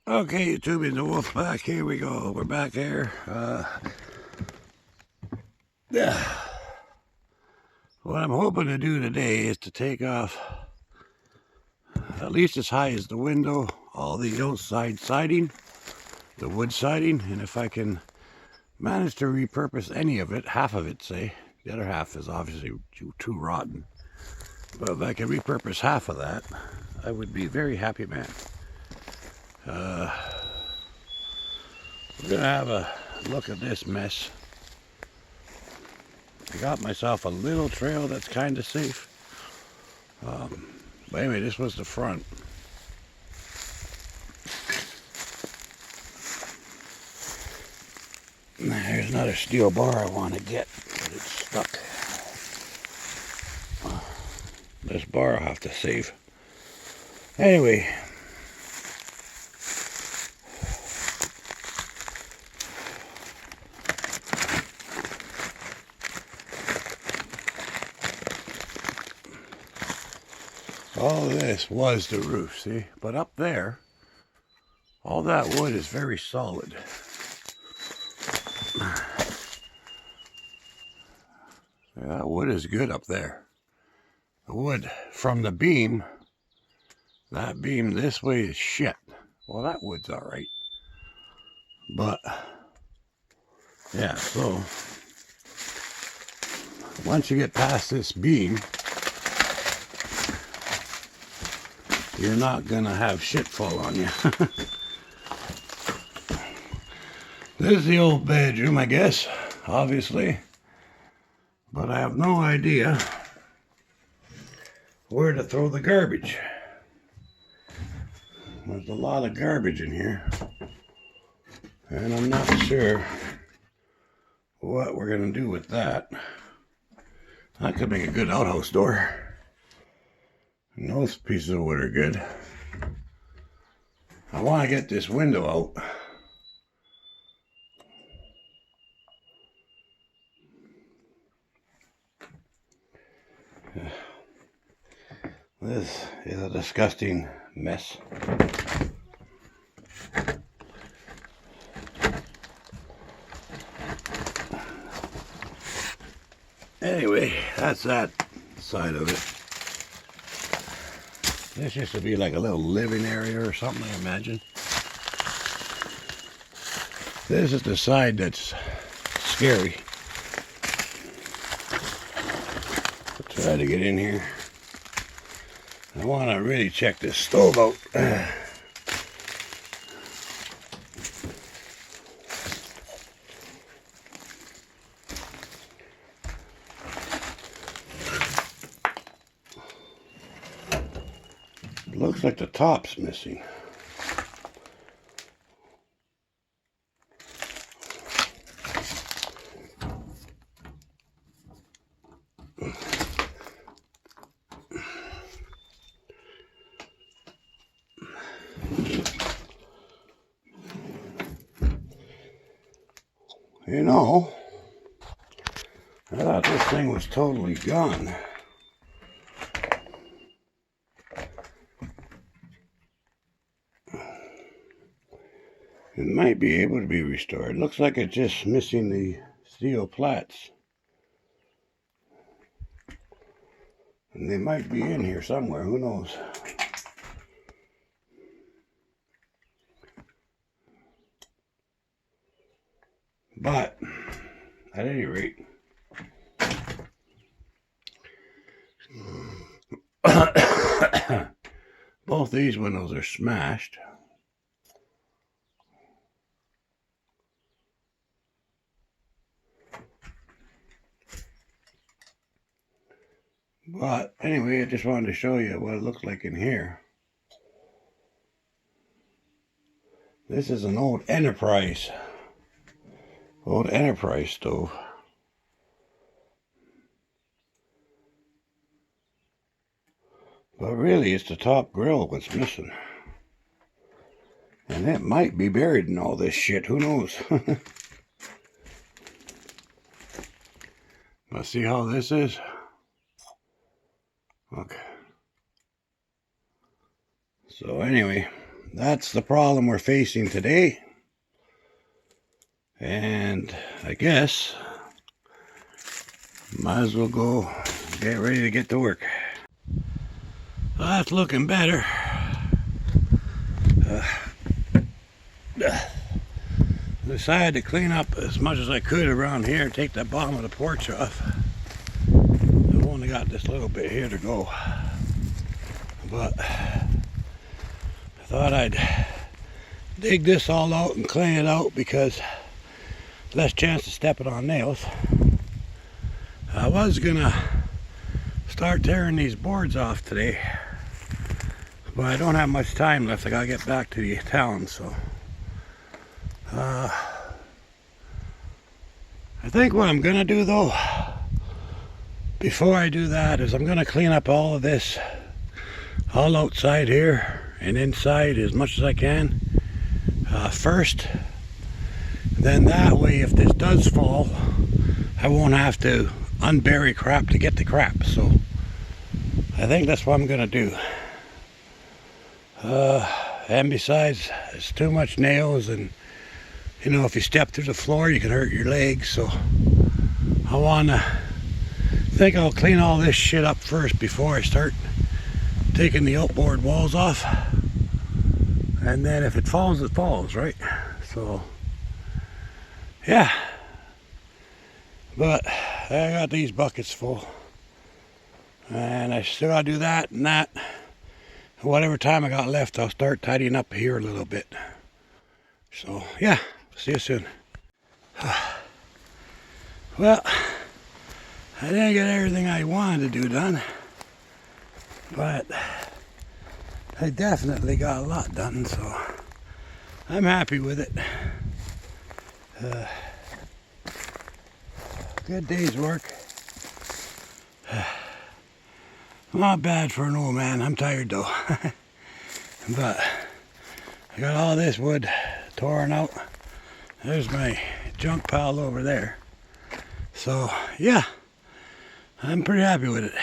Okay, YouTube, the wolf back. Here we go. We're back here. What I'm hoping to do today is to take off at least as high as the window, all the outside siding, the wood siding, and if I can manage to repurpose any of it, half of it, say, the other half is obviously too rotten, but if I can repurpose half of that, I would be a very happy man. We're gonna have a look at this mess. I got myself a little trail that's kind of safe. But anyway, this was the front. There's another steel bar I want to get, but it's stuck. This bar I'll have to save. Anyway. All of this was the roof, see? But up there, all that wood is very solid. That wood is good up there. The wood from the beam, that beam this way is shit. Well, that wood's all right. But, yeah, so, once you get past this beam, you're not gonna have shit fall on you. This is the old bedroom, I guess, obviously. But I have no idea where to throw the garbage. There's a lot of garbage in here. And I'm not sure what we're gonna do with that. That could make a good outhouse door. And those pieces of wood are good. I want to get this window out. This is a disgusting mess. Anyway, that's that side of it. This used to be like a little living area or something, I imagine. This is the side that's scary. I'll try to get in here. I want to really check this stove out. Looks like the top's missing. You know, I thought this thing was totally gone. It might be able to be restored. Looks like it's just missing the steel plats. And they might be in here somewhere, who knows. But, at any rate, both these windows are smashed. But anyway, I just wanted to show you what it looks like in here. This is an old Enterprise stove. But really, it's the top grill what's missing. And it might be buried in all this shit, who knows? Let's see how this is. Okay. So anyway, that's the problem we're facing today. And I guess might as well go get ready to get to work. Well, that's looking better. Decided to clean up as much as I could around here and take the bottom of the porch off. I've only got this little bit here to go, but I thought I'd dig this all out and clean it out because less chance of stepping on nails. I was gonna start tearing these boards off today, but I don't have much time left. I gotta get back to the town, so I think what I'm gonna do though, before I do that, is I'm gonna clean up all of this, all outside here and inside as much as I can first. Then that way, if this does fall, I won't have to unbury crap to get the crap. So I think that's what I'm gonna do. And besides, it's too much nails, and you know, if you step through the floor you can hurt your legs. So I think I'll clean all this shit up first before I start taking the outboard walls off. And then if it falls, it falls, right? So yeah, but I got these buckets full, and I still gotta do that and that. Whatever time I got left, I'll start tidying up here a little bit. So yeah, see you soon. Well, I didn't get everything I wanted to do done, but I definitely got a lot done, so I'm happy with it. Good day's work. Not bad for an old man. I'm tired though. But I got all this wood torn out. There's my junk pile over there. So yeah, I'm pretty happy with it.